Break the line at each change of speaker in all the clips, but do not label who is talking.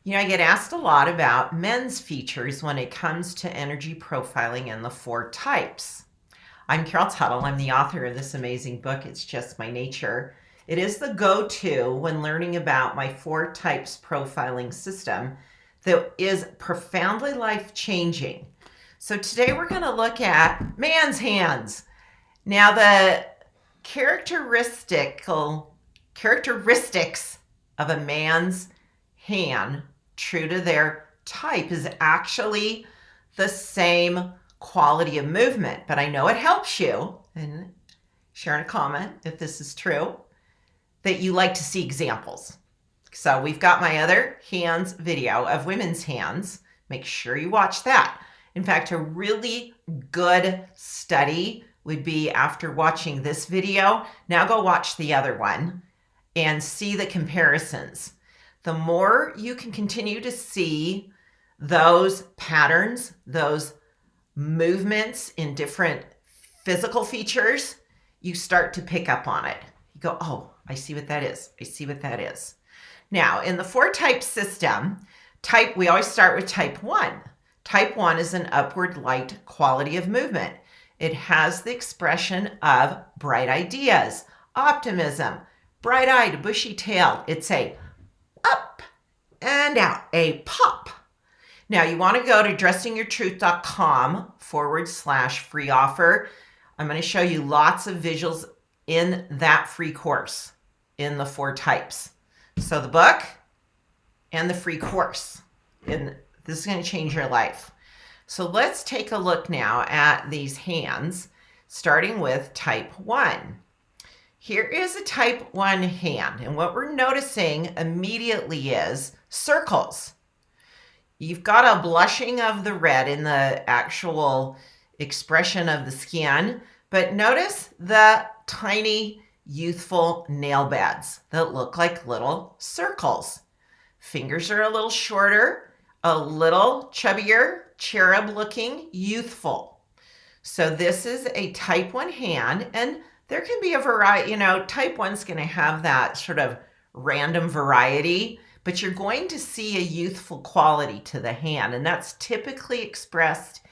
I get asked a lot about men's features when it comes to energy profiling and the four types. I'm Carol Tuttle. I'm the author of this amazing book, It's Just My Nature. It is the go-to when learning about my four types profiling system that is profoundly life-changing. So today we're going to look at man's hands. Now the characteristics of a man's hand, true to their type, is actually the same quality of movement. But I know it helps you, and share in a comment if this is true, that you like to see examples. So we've got my other hands video of women's hands. Make sure you watch that. In fact, a really good study would be after watching this video, now go watch the other one and see the comparisons. The more you can continue to see those patterns, those movements in different physical features, you start to pick up on it. You go, oh, I see what that is. I see what that is. Now, in the four type system, we always start with type 1. Type 1 is an upward light quality of movement. It has the expression of bright ideas, optimism, bright-eyed, bushy-tailed. It's a up and out, a pop. Now you want to go to dressingyourtruth.com/free offer. I'm going to show you lots of visuals in that free course in the four types. So the book and the free course. And this is going to change your life. So let's take a look now at these hands, starting with type 1. Here is a type 1 hand, and what we're noticing immediately is circles. You've got a blushing of the red in the actual expression of the skin, but notice the tiny youthful nail beds that look like little circles. Fingers are a little shorter, a little chubbier, cherub looking, youthful. So this is a type 1 hand, and there can be a variety, type 1's going to have that sort of random variety, but you're going to see a youthful quality to the hand, and that's typically expressed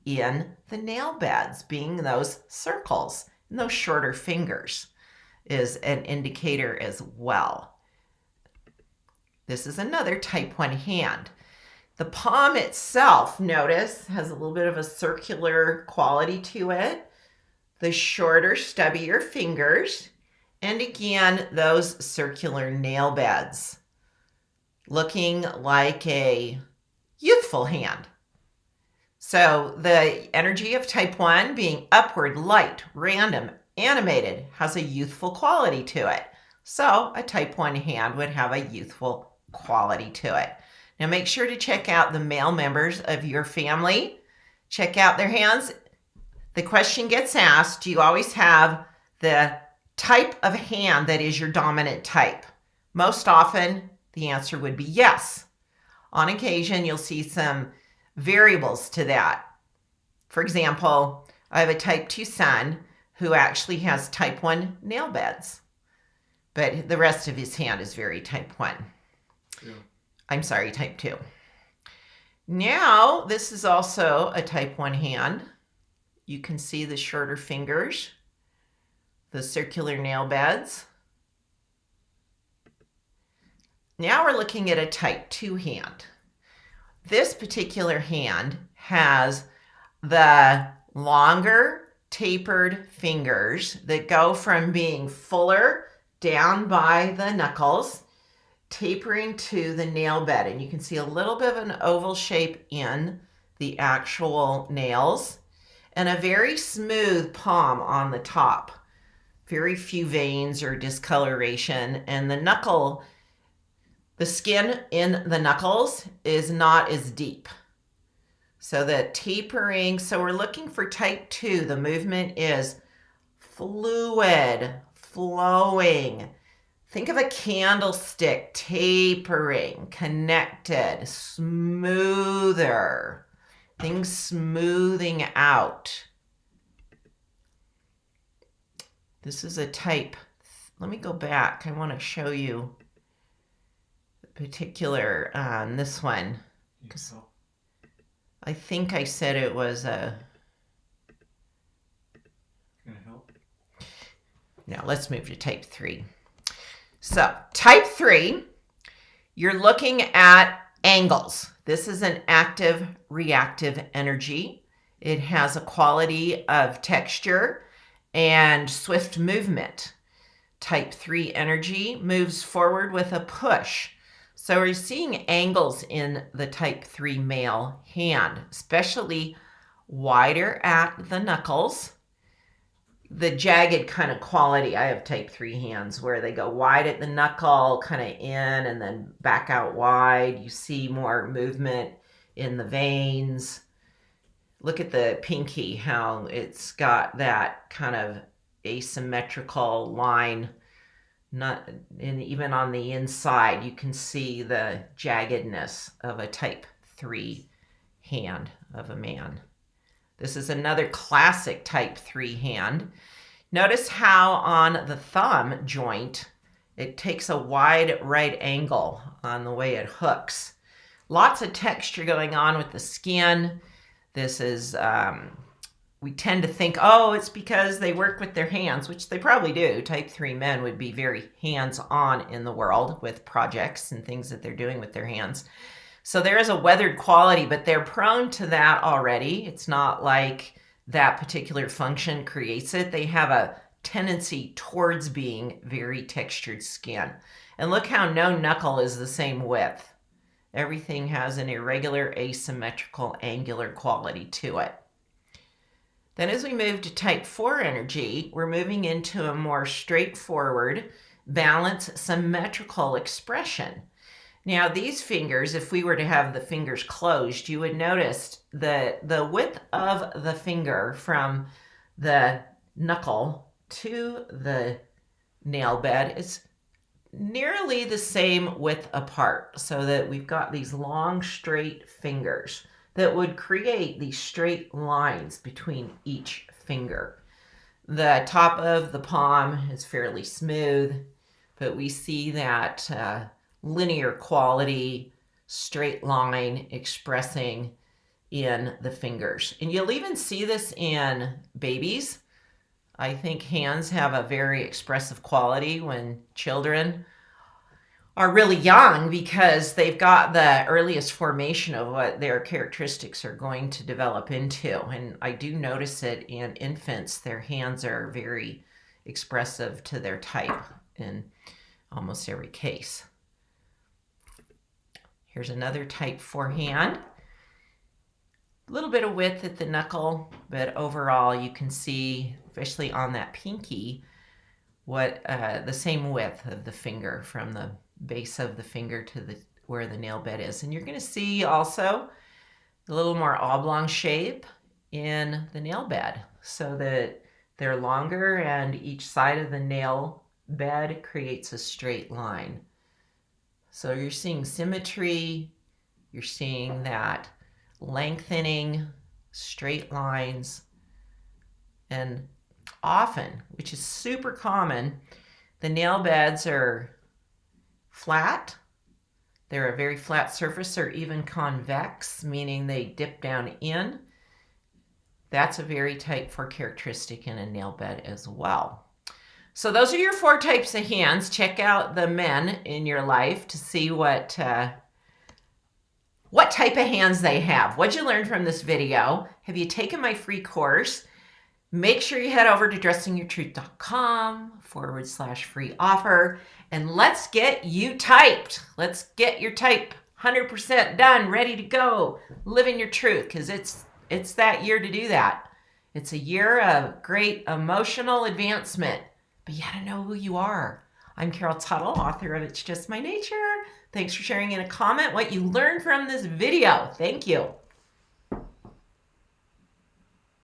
in the nail beds, being those circles, and those shorter fingers is an indicator as well. This is another type 1 hand. The palm itself, notice, has a little bit of a circular quality to it. The shorter, stubbier fingers, and again, those circular nail beds, looking like a youthful hand. So the energy of type 1 being upward, light, random, animated, has a youthful quality to it. So a type 1 hand would have a youthful quality to it. Now make sure to check out the male members of your family. Check out their hands. The question gets asked, do you always have the type of hand that is your dominant type? Most often, the answer would be yes. On occasion, you'll see some variables to that. For example, I have a type 2 son who actually has type 1 nail beds, but the rest of his hand is very type 1. Yeah. I'm sorry, type 2. Now, this is also a type 1 hand. You can see the shorter fingers, the circular nail beds. Now we're looking at a type 2 hand. This particular hand has the longer tapered fingers that go from being fuller down by the knuckles, tapering to the nail bed. And you can see a little bit of an oval shape in the actual nails and a very smooth palm on the top. Very few veins or discoloration. And the skin in the knuckles is not as deep. So the tapering, so we're looking for type 2. The movement is fluid, flowing. Think of a candlestick, tapering, connected, smoother, things smoothing out. This is a type. Let me go back. I want to show you particular on this one, because I think I said it was a...
Gonna help?
Now let's move to type 3. So type 3, you're looking at angles. This is an active reactive energy. It has a quality of texture and swift movement. Type 3 energy moves forward with a push. So we're seeing angles in the type 3 male hand, especially wider at the knuckles. The jagged kind of quality. I have type 3 hands where they go wide at the knuckle, kind of in, and then back out wide. You see more movement in the veins. Look at the pinky, how it's got that kind of asymmetrical line. Not, and even on the inside, you can see the jaggedness of a type 3 hand of a man. This is another classic type 3 hand. Notice how on the thumb joint, it takes a wide right angle on the way it hooks. Lots of texture going on with the skin. This is, we tend to think, oh, it's because they work with their hands, which they probably do. Type 3 men would be very hands-on in the world with projects and things that they're doing with their hands. So there is a weathered quality, but they're prone to that already. It's not like that particular function creates it. They have a tendency towards being very textured skin. And look how no knuckle is the same width. Everything has an irregular, asymmetrical, angular quality to it. Then as we move to type 4 energy, we're moving into a more straightforward, balanced, symmetrical expression. Now these fingers, if we were to have the fingers closed, you would notice that the width of the finger from the knuckle to the nail bed is nearly the same width apart, so that we've got these long straight fingers that would create these straight lines between each finger. The top of the palm is fairly smooth, but we see that linear quality, straight line expressing in the fingers. And you'll even see this in babies. I think hands have a very expressive quality when children are really young, because they've got the earliest formation of what their characteristics are going to develop into. And I do notice it in infants. Their hands are very expressive to their type in almost every case. Here's another type 4 hand. A little bit of width at the knuckle, but overall you can see, especially on that pinky, what the same width of the finger from the base of the finger to the where the nail bed is. And you're going to see also a little more oblong shape in the nail bed, so that they're longer and each side of the nail bed creates a straight line. So you're seeing symmetry, you're seeing that lengthening, straight lines, and often, which is super common, the nail beds are flat. They're a very flat surface, or even convex, meaning they dip down in. That's a very type 4 characteristic in a nail bed as well. So those are your 4 types of hands. Check out the men in your life to see what type of hands they have. What'd you learn from this video? Have you taken my free course? Make sure you head over to dressingyourtruth.com/free offer, and let's get you typed. Let's get your type 100% done, ready to go, living your truth, because it's that year to do that. It's a year of great emotional advancement, but you gotta know who you are. I'm Carol Tuttle, author of It's Just My Nature. Thanks for sharing in a comment what you learned from this video. Thank you.